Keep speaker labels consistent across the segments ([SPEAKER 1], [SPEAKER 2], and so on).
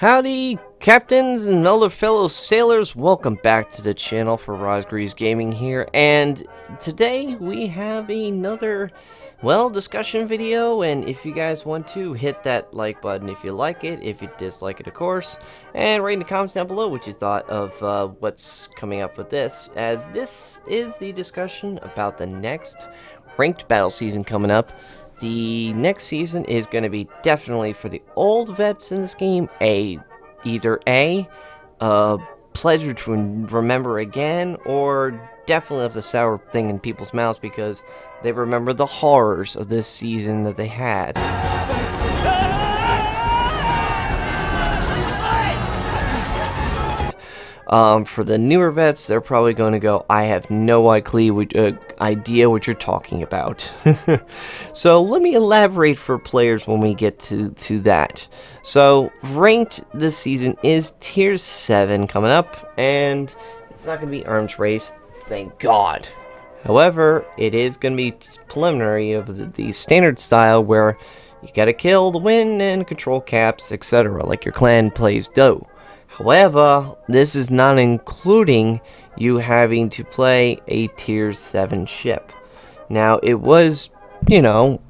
[SPEAKER 1] Howdy, captains and other fellow sailors. Welcome back to the channel for Rosgreaves Gaming here, and today we have another, discussion video. And if you guys want to, hit that like button if you like it, if you dislike it, of course, and write in the comments down below what you thought of what's coming up with this, as this is the discussion about the next ranked battle season coming up. The next season is going to be definitely for the old vets in this game, either a pleasure to remember again, or definitely left a sour thing in people's mouths because they remember the horrors of this season that they had. For the newer vets, they're probably going to go, I have no idea what you're talking about. So let me elaborate for players when we get to that. So ranked this season is tier 7 coming up, and it's not going to be arms race, thank God. However, it is going to be preliminary of the standard style where you gotta kill to win and control caps, etc., like your clan plays do. However, this is not including you having to play a tier 7 ship. Now, it was,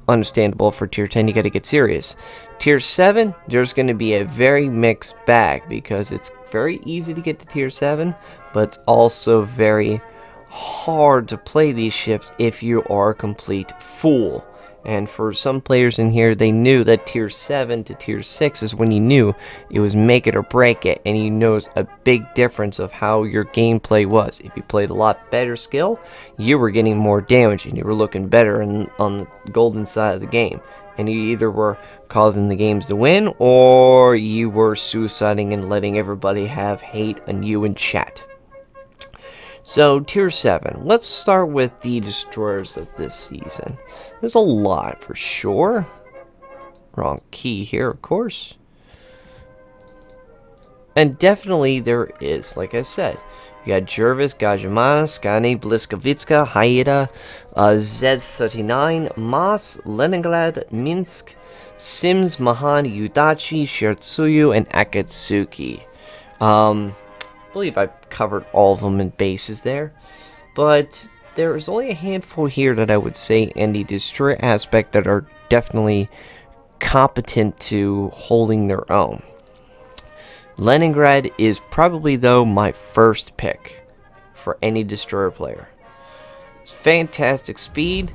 [SPEAKER 1] understandable for tier 10, you gotta get serious. Tier 7, there's gonna be a very mixed bag because it's very easy to get to tier 7, but it's also very hard to play these ships if you are a complete fool. And for some players in here, they knew that tier 7 to tier 6 is when you knew it was make it or break it, and you knows a big difference of how your gameplay was. If you played a lot better skill, you were getting more damage and you were looking better on the golden side of the game. And you either were causing the games to win, or you were suiciding and letting everybody have hate on you in chat. So, tier 7. Let's start with the destroyers of this season. There's a lot, for sure. Wrong key here, of course. And definitely there is, like I said. You got Jervis, Gajimana, Skani, Bliskavitska, Haida, Z39, Mas, Leningrad, Minsk, Sims, Mahan, Yudachi, Shiratsuyu, and Akatsuki. I believe I covered all of them in bases there, but there's only a handful here that I would say in the destroyer aspect that are definitely competent to holding their own. Leningrad is probably, though, my first pick for any destroyer player. It's fantastic speed,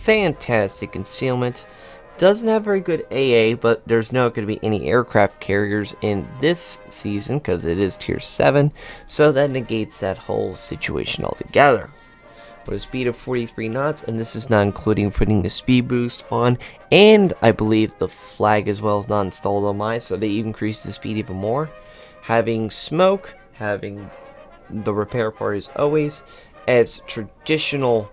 [SPEAKER 1] fantastic concealment. Doesn't have very good AA, but there's not going to be any aircraft carriers in this season because it is tier 7, so that negates that whole situation altogether. With a speed of 43 knots, and this is not including putting the speed boost on, and I believe the flag as well is not installed on mine, so they increase the speed even more. Having smoke, having the repair part as always, as traditional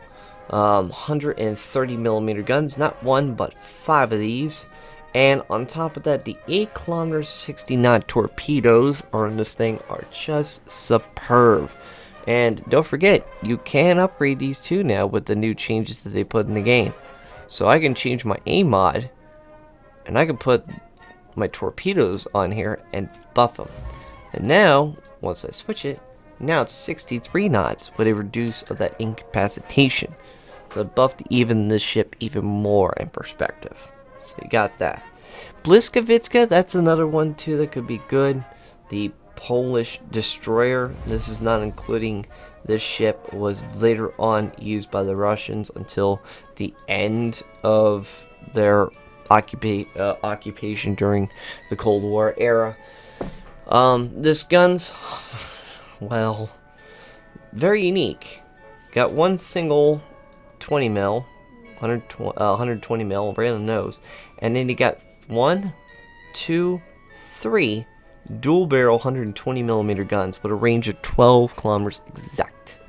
[SPEAKER 1] 130mm guns, not one but 5 of these, and on top of that, the 8km 60-knot torpedoes on this thing are just superb. And don't forget, you can upgrade these too now with the new changes that they put in the game. So I can change my A mod, and I can put my torpedoes on here and buff them. And now, once I switch it, now it's 63 knots with a reduce of that incapacitation. So it buffed even this ship even more in perspective. So you got that. Bliskavitska, that's another one too that could be good. The Polish destroyer, this is not including this ship, was later on used by the Russians until the end of their occupation during the Cold War era. This gun's, well, very unique. Got one single 20 mil, 120 mil right on the nose, and then you got 1, 2, 3 dual barrel 120mm guns with a range of 12 kilometers exact.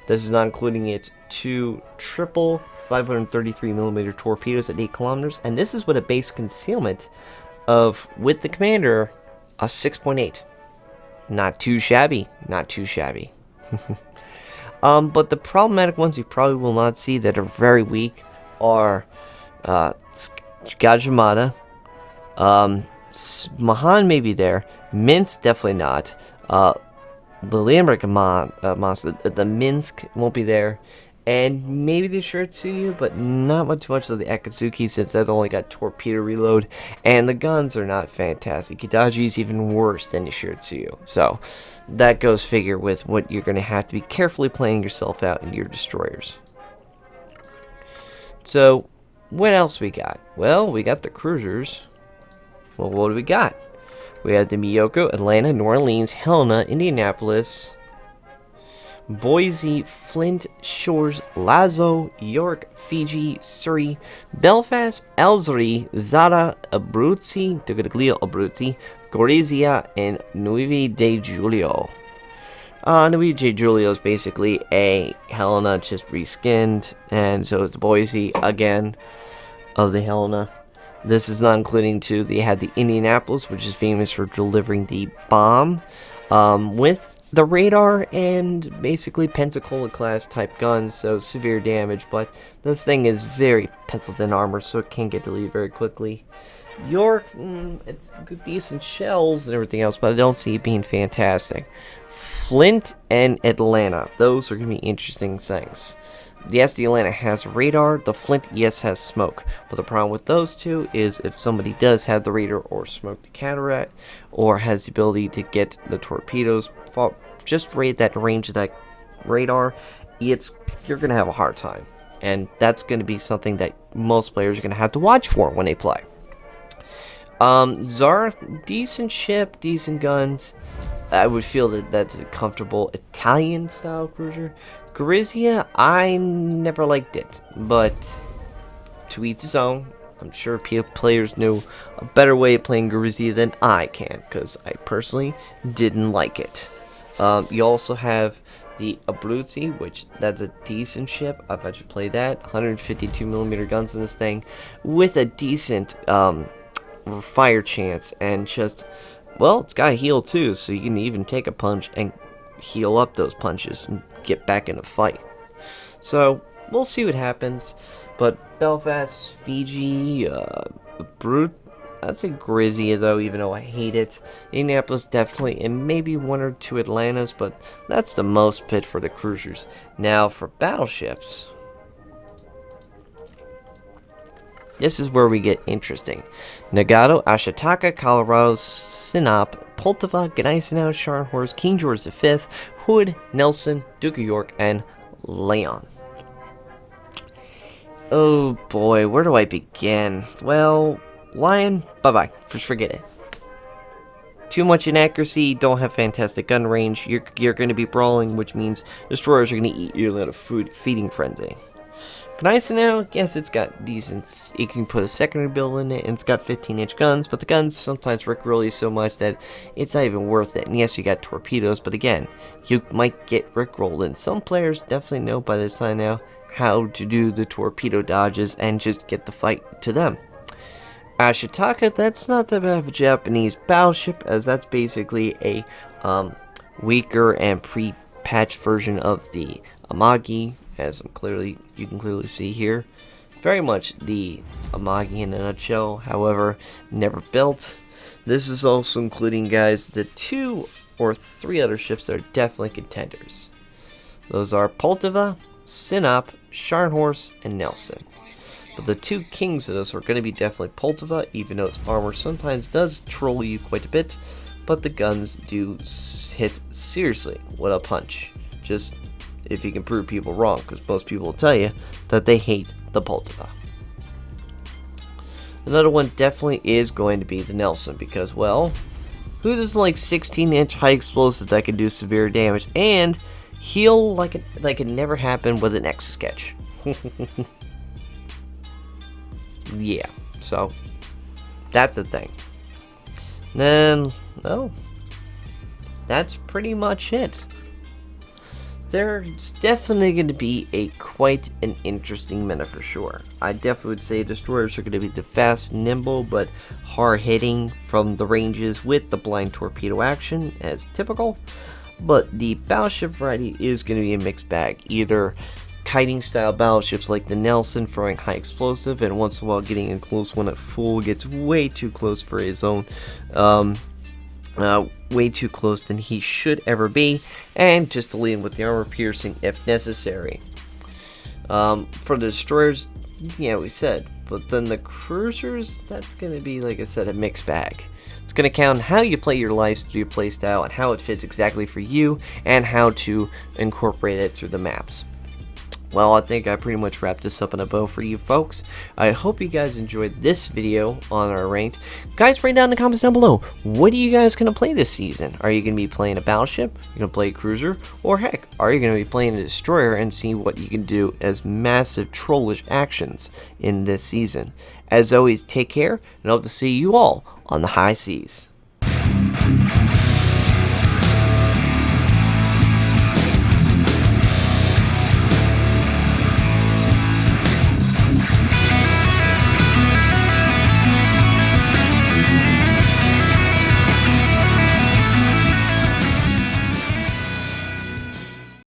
[SPEAKER 1] This is not including its 2 triple 533mm torpedoes at 8 kilometers, and this is with a base concealment of, with the commander, a 6.8. Not too shabby, not too shabby. But the problematic ones you probably will not see that are very weak are Gajimata, Mahan may be there. Minsk, definitely not. The Limerick monster, the Minsk won't be there. And maybe the Shiratsuyu, but not much of the Akatsuki since that only got torpedo reload. And the guns are not fantastic. Hidaji is even worse than the Shiratsuyu. So that goes figure with what you're going to have to be carefully planning yourself out in your destroyers. So what else we got? Well, we got the cruisers. Well, what do we got? We have the Miyoko, Atlanta, New Orleans, Helena, Indianapolis, Boise, Flint, Shores, Lazo, York, Fiji, Surrey, Belfast, Ellsbury, Zara, Abruzzi, Gorizia, and Nueve de Julio. Nueve de Julio is basically a Helena just reskinned, and so it's Boise again of the Helena. This is not including too, they had the Indianapolis, which is famous for delivering the bomb with the radar and basically Pensacola class type guns, so severe damage, but this thing is very penciled in armor, so it can get deleted very quickly. York, it's decent shells and everything else, but I don't see it being fantastic. Flint and Atlanta, those are going to be interesting things. Yes, the Atlanta has radar, the Flint, yes, has smoke. But the problem with those two is if somebody does have the radar or smoke to counter it, or has the ability to get the torpedoes, just raid that range of that radar, you're going to have a hard time. And that's going to be something that most players are going to have to watch for when they play. Zara, decent ship, decent guns. I would feel that that's a comfortable Italian-style cruiser. Gorizia, I never liked it, but to each his own. I'm sure players know a better way of playing Gorizia than I can, because I personally didn't like it. You also have the Abruzzi, which that's a decent ship. I've actually played that. 152mm guns in this thing, with a decent fire chance, and just, well, it's got a heal too, so you can even take a punch and heal up those punches and get back in a fight. So we'll see what happens. But Belfast, Fiji, that's a Grizzy though, even though I hate it. Indianapolis definitely, and maybe one or two Atlantas, but that's the most pit for the cruisers. Now for battleships, this is where we get interesting. Nagato, Ashitaka, Colorado, Sinop, Poltava, Gneisenau, Scharnhorst, King George V, Hood, Nelson, Duke of York, and Leon. Oh boy, where do I begin? Well, Lion, bye-bye. Just forget it. Too much inaccuracy, don't have fantastic gun range, you're going to be brawling, which means destroyers are going to eat you in a feeding frenzy. Gneisenau, yes, it's got decent, you can put a secondary build in it, and it's got 15-inch guns, but the guns sometimes rickroll you so much that it's not even worth it. And yes, you got torpedoes, but again, you might get rickrolled, and some players definitely know by this time now how to do the torpedo dodges and just get the fight to them. Ashitaka, that's not that bad of a Japanese battleship, as that's basically a weaker and pre-patched version of the Amagi, as you can clearly see here. Very much the Amagi in a nutshell, however, never built. This is also including, guys, the 2 or 3 other ships that are definitely contenders. Those are Poltava, Sinop, Scharnhorst, and Nelson. But the 2 kings of this are going to be definitely Poltava, even though its armor sometimes does troll you quite a bit, but the guns do hit seriously with a punch. Just if you can prove people wrong, because most people will tell you that they hate the Poltava. Another one definitely is going to be the Nelson, because, well, who doesn't like 16-inch high explosives that can do severe damage and heal like it never happened with an X-Sketch? Yeah, so that's a thing. Then, oh, that's pretty much it. There's definitely going to be quite an interesting meta for sure. I definitely would say destroyers are going to be the fast, nimble, but hard-hitting from the ranges with the blind torpedo action, as typical. But the battleship variety is going to be a mixed bag. Either kiting style battleships like the Nelson, throwing high explosive, and once in a while getting a close one at full. Gets way too close for his own. Way too close than he should ever be, and just to lead him with the armor piercing if necessary. For the destroyers, yeah, we said, but then the cruisers, that's going to be, like I said, a mixed bag. It's going to count how you play your lives through your playstyle and how it fits exactly for you and how to incorporate it through the maps. Well, I think I pretty much wrapped this up in a bow for you folks. I hope you guys enjoyed this video on our ranked. Guys, write down in the comments down below, what are you guys going to play this season? Are you going to be playing a battleship? You're going to play a cruiser? Or heck, are you going to be playing a destroyer and see what you can do as massive trollish actions in this season? As always, take care, and I hope to see you all on the high seas.